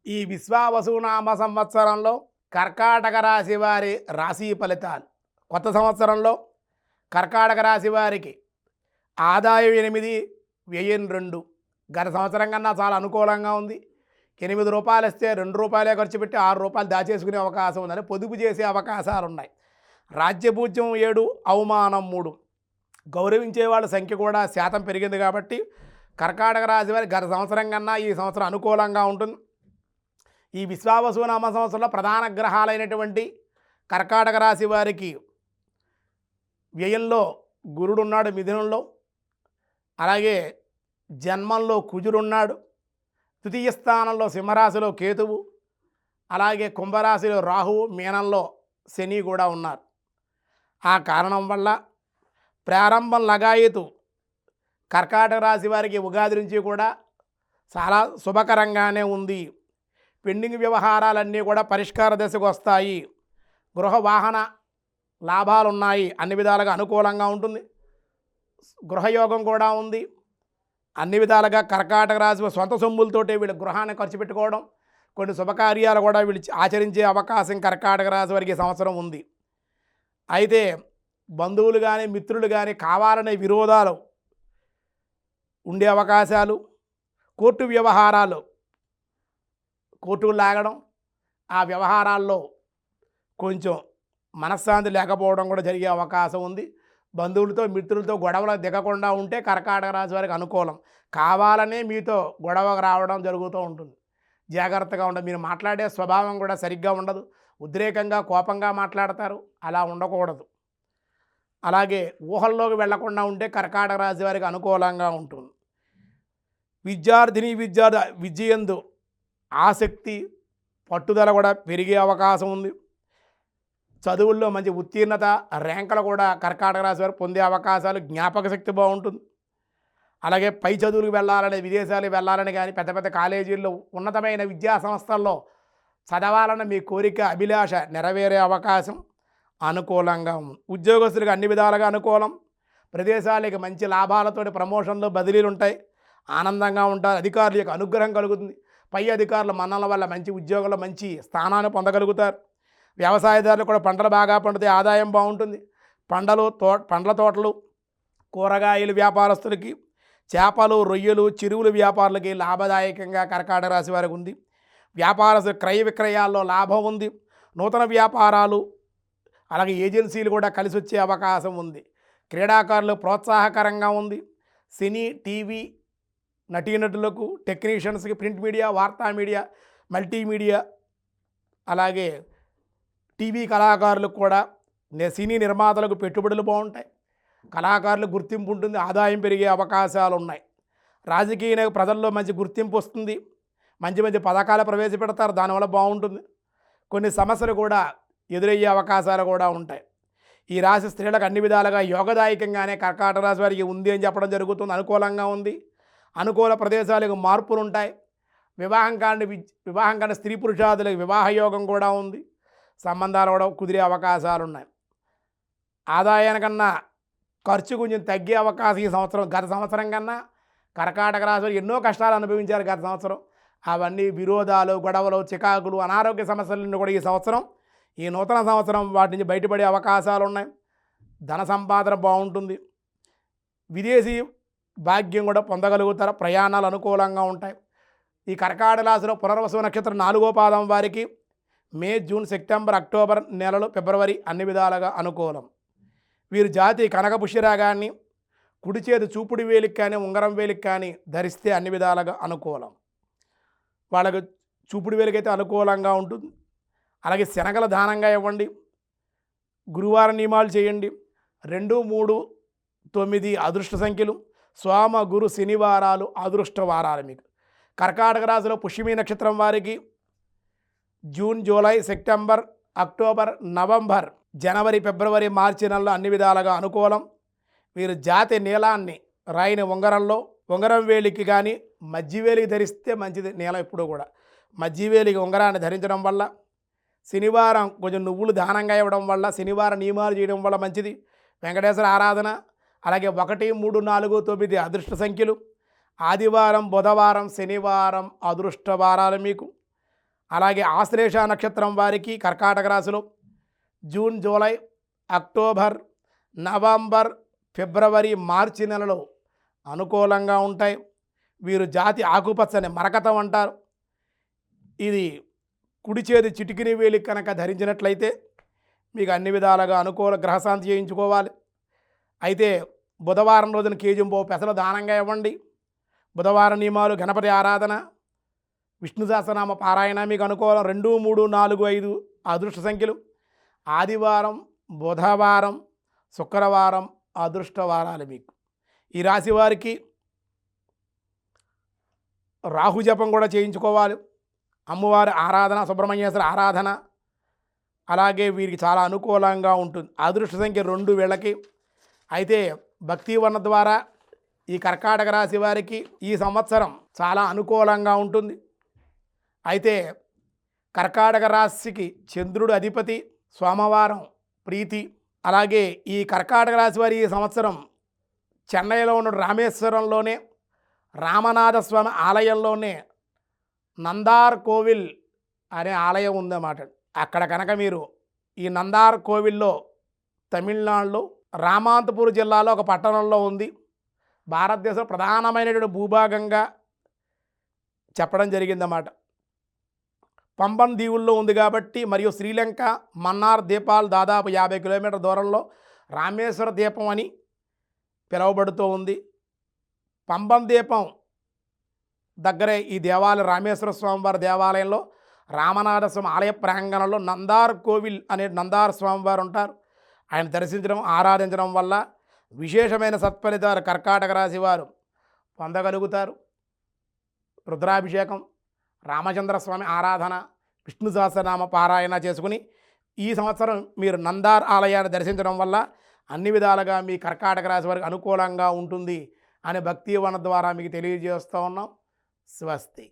ఈ విశ్వావసునామ సంవత్సరంలో కర్కాటక రాశి వారి రాశి ఫలితాలు. కొత్త సంవత్సరంలో కర్కాటక రాశి వారికి ఆదాయం 8, వ్యయం 2. గత సంవత్సరం కన్నా చాలా అనుకూలంగా ఉంది. రూ. 8 ఇస్తే రూ. 2 ఖర్చు పెట్టి రూ. 6 దాచేసుకునే అవకాశం ఉందని పొదుపు చేసే అవకాశాలు ఉన్నాయి. రాజ్యపూజ్యం 7, అవమానం 3. గౌరవించే వాళ్ళ సంఖ్య కూడా శాతం పెరిగింది కాబట్టి కర్కాటక రాశి వారి గత సంవత్సరం కన్నా ఈ సంవత్సరం అనుకూలంగా ఉంటుంది. ఈ విశ్వావసునామ సంవత్సరంలో ప్రధాన గ్రహాలైనటువంటి కర్కాటక రాశి వారికి వ్యయంలో గురుడున్నాడు మిథునంలో, అలాగే జన్మంలో కుజుడున్నాడు, తృతీయ స్థానంలో సింహరాశిలో కేతువు, అలాగే కుంభరాశిలో రాహువు, మీనంలో శని కూడా ఉన్నారు. ఆ కారణం వల్ల ప్రారంభం లగాయతు కర్కాటక రాశి వారికి ఉగాది నుంచి కూడా చాలా శుభకరంగానే ఉంది. పెండింగ్ వ్యవహారాలన్నీ కూడా పరిష్కార దశకు వస్తాయి. గృహ వాహన లాభాలు ఉన్నాయి. అన్ని విధాలుగా అనుకూలంగా ఉంటుంది. గృహయోగం కూడా ఉంది. అన్ని విధాలుగా కర్కాటక రాశి సొంత సొమ్ములతోటే వీళ్ళు గృహాన్ని ఖర్చు పెట్టుకోవడం, కొన్ని శుభకార్యాలు కూడా వీళ్ళు ఆచరించే అవకాశం కర్కాటక రాశి వారికి ఈ సంవత్సరం ఉంది. అయితే బంధువులు కానీ మిత్రులు కానీ కావాలనే విరోధాలు ఉండే అవకాశాలు, కోర్టు వ్యవహారాలు, కోర్టుకు లాగడం, ఆ వ్యవహారాల్లో కొంచెం మనశ్శాంతి లేకపోవడం కూడా జరిగే అవకాశం ఉంది. బంధువులతో మిత్రులతో గొడవలు దిగకుండా ఉంటే కర్కాటక రాశి వారికి అనుకూలం. కావాలనే మీతో గొడవ రావడం జరుగుతూ ఉంటుంది. జాగ్రత్తగా ఉండదు. మీరు మాట్లాడే స్వభావం కూడా సరిగ్గా ఉండదు. ఉద్రేకంగా కోపంగా మాట్లాడతారు. అలా ఉండకూడదు. అలాగే ఊహల్లోకి వెళ్లకుండా ఉంటే కర్కాటక రాశి వారికి అనుకూలంగా ఉంటుంది. విద్యార్థిని విద్యార్థి విద్యందు ఆసక్తి పట్టుదల కూడా పెరిగే అవకాశం ఉంది. చదువుల్లో మంచి ఉత్తీర్ణత, ర్యాంకులు కూడా కర్కాటక రాశి వారు పొందే అవకాశాలు, జ్ఞాపక శక్తి బాగుంటుంది. అలాగే పై చదువులకు వెళ్ళాలని, విదేశాలకు వెళ్ళాలని కానీ, పెద్ద పెద్ద కాలేజీల్లో ఉన్నతమైన విద్యా సంస్థల్లో చదవాలన్న మీ కోరిక, అభిలాష నెరవేరే అవకాశం అనుకూలంగా ఉంది. ఉద్యోగస్తులకు అన్ని విధాలుగా అనుకూలం. ప్రదేశాలకి మంచి లాభాలతోటి ప్రమోషన్లు, బదిలీలు ఉంటాయి. ఆనందంగా ఉంటారు. అధికారుల యొక్క అనుగ్రహం కలుగుతుంది. పై అధికారుల మన్నల వల్ల మంచి ఉద్యోగంలో మంచి స్థానాన్ని పొందగలుగుతారు. వ్యవసాయదారులు కూడా పంటలు బాగా పండితే ఆదాయం బాగుంటుంది. పండ్ల తోటలు, కూరగాయలు వ్యాపారస్తులకి, చేపలు, రొయ్యలు, చెరువుల వ్యాపారులకి లాభదాయకంగా కర్కాటక రాశి వారికి ఉంది. వ్యాపారస్తులు క్రయ విక్రయాల్లో లాభం ఉంది. నూతన వ్యాపారాలు, అలాగే ఏజెన్సీలు కూడా కలిసి వచ్చే అవకాశం ఉంది. క్రీడాకారులు ప్రోత్సాహకరంగా ఉంది. సినీ, టీవీ నటీనటులకు, టెక్నీషియన్స్కి, ప్రింట్ మీడియా, వార్తా మీడియా, మల్టీమీడియా, అలాగే టీవీ కళాకారులకు కూడా, సినీ నిర్మాతలకు పెట్టుబడులు బాగుంటాయి. కళాకారులకు గుర్తింపు ఉంటుంది. ఆదాయం పెరిగే అవకాశాలు ఉన్నాయి. రాజకీయ ప్రజల్లో మంచి గుర్తింపు వస్తుంది. మంచి మంచి పథకాలు ప్రవేశపెడతారు. దానివల్ల బాగుంటుంది. కొన్ని సమస్యలు కూడా ఎదురయ్యే అవకాశాలు కూడా ఉంటాయి. ఈ రాశి స్త్రీలకు అన్ని విధాలుగా యోగదాయకంగానే కర్కాటక రాశి వారికి ఉంది అని చెప్పడం జరుగుతుంది. అనుకూలంగా ఉంది. అనుకూల ప్రదేశాలకు మార్పులు ఉంటాయి. వివాహం కాని స్త్రీ పురుషాదులకు వివాహ యోగం కూడా ఉంది. సంబంధాలు కూడా కుదిరే అవకాశాలు ఉన్నాయి. ఆదాయానికన్నా ఖర్చు కొంచెం తగ్గే అవకాశం ఈ సంవత్సరం. గత సంవత్సరం కన్నా కర్కాటక రాశి ఎన్నో కష్టాలు అనుభవించారు గత సంవత్సరం. అవన్నీ విరోధాలు, గొడవలు, చికాకులు, అనారోగ్య సమస్యలను కూడా ఈ సంవత్సరం, ఈ నూతన సంవత్సరం వాటి నుంచి బయటపడే అవకాశాలు ఉన్నాయి. ధన సంపాదన బాగుంటుంది. విదేశీ భాగ్యం కూడా పొందగలుగుతారు. ప్రయాణాలు అనుకూలంగా ఉంటాయి. ఈ కర్కాటక రాశిలో పునర్వసు నక్షత్రం 4వ పాదం వారికి మే, జూన్, సెప్టెంబర్, అక్టోబర్ నెలలు, ఫిబ్రవరి అన్ని విధాలుగా అనుకూలం. వీరు జాతి కనకపుష్యరాగాన్ని కుడి చేతి చూపుడు వేలికి కానీ, ఉంగరం వేలికి కానీ ధరిస్తే అన్ని విధాలుగా అనుకూలం. వాళ్ళకు చూపుడు వేలికైతే అనుకూలంగా ఉంటుంది. అలాగే శనగల దానంగా ఇవ్వండి. గురువార నియమాలు చేయండి. 2, 3, 9 అదృష్ట సంఖ్యలు. సోమ, గురు, శనివారాలు అదృష్ట వారాలు. మీకు కర్కాటక రాశిలో పుష్యమి నక్షత్రం వారికి June, July, September, October, November, జనవరి, ఫిబ్రవరి, మార్చి నెలలో అన్ని విధాలుగా అనుకూలం. వీరు జాతి నీలాన్ని రాయిని ఉంగరం వేలికి కానీ మధ్యవేలికి ధరిస్తే మంచిది. నీలం ఎప్పుడూ కూడా మధ్యవేలికి ఉంగరాన్ని ధరించడం వల్ల, శనివారం కొంచెం నువ్వులు దానంగా ఇవ్వడం వల్ల, శనివార నియమాలు చేయడం వల్ల మంచిది. వెంకటేశ్వర ఆరాధన, అలాగే 1, 3, 4, 9 అదృష్ట సంఖ్యలు. ఆదివారం, బుధవారం, శనివారం అదృష్ట వారాలు మీకు. అలాగే ఆశ్లేష నక్షత్రం వారికి కర్కాటక రాశిలో జూన్, జూలై, అక్టోబర్, నవంబర్, ఫిబ్రవరి, మార్చి నెలలో అనుకూలంగా ఉంటాయి. వీరు జాతి ఆకుపచ్చని మరకతం అంటారు. ఇది కుడి చేతి చిటికిని వేలి కనుక ధరించినట్లయితే మీకు అన్ని విధాలుగా అనుకూల గ్రహశాంతి చేయించుకోవాలి. అయితే బుధవారం రోజున కేజీంబో పెసలు దానంగా ఇవ్వండి. బుధవార నియమాలు గణపతి ఆరాధన, విష్ణు సహస్రనామ పారాయణ మీకు అనుకూలం. 2, 3, 4, 5 అదృష్ట సంఖ్యలు. ఆదివారం, బుధవారం, శుక్రవారం అదృష్ట వారాలు మీకు. ఈ రాశి వారికి రాహు జపం కూడా చేయించుకోవాలి. అమ్మవారి ఆరాధన, సుబ్రహ్మణ్యేశ్వర ఆరాధన, అలాగే వీరికి చాలా అనుకూలంగా ఉంటుంది. అదృష్ట సంఖ్య 2 వీళ్ళకి. అయితే భక్తివన్న ద్వారా ఈ కర్కాటక రాశి వారికి ఈ సంవత్సరం చాలా అనుకూలంగా ఉంటుంది. అయితే కర్కాటక రాశికి చంద్రుడు అధిపతి, సోమవారం ప్రీతి. అలాగే ఈ కర్కాటక రాశి వారి ఈ సంవత్సరం చెన్నైలో ఉన్న రామేశ్వరంలోనే రామనాథ స్వామి ఆలయంలోనే నందార్ కోవిల్ అనే ఆలయం ఉందన్నమాట. అక్కడ కనుక మీరు ఈ నందార్ కోవిల్లో తమిళనాడులో రామాంతపూర్ జిల్లాలో ఒక పట్టణంలో ఉంది. భారతదేశంలో ప్రధానమైనటువంటి భూభాగంగా చెప్పడం జరిగిందన్నమాట. పంబన్ దీవుల్లో ఉంది కాబట్టి, మరియు శ్రీలంక, మన్నార్ ద్వీపాలు దాదాపు 50 కిలోమీటర్ల దూరంలో రామేశ్వర ద్వీపం అని పిలువబడుతూ ఉంది. పంబన్ ద్వీపం దగ్గరే ఈ దేవాలయం రామేశ్వర స్వామివారి దేవాలయంలో రామనాథ స్వామి ఆలయ ప్రాంగణంలో నందార్ కోవిల్ అనే నందార్ స్వామివారు ఉంటారు. ఆయన దర్శించడం, ఆరాధించడం వల్ల విశేషమైన సత్ఫలితాలు కర్కాటక రాశి వారు పొందగలుగుతారు. రుద్రాభిషేకం, రామచంద్రస్వామి ఆరాధన, విష్ణు సహస్రనామ పారాయణ చేసుకుని ఈ సంవత్సరం మీరు నందార్ ఆలయాన్ని దర్శించడం వల్ల అన్ని విధాలుగా మీ కర్కాటక రాశి వారికి అనుకూలంగా ఉంటుంది అని భక్తివన ద్వారా మీకు తెలియజేస్తూ ఉన్నాం. స్వస్తి.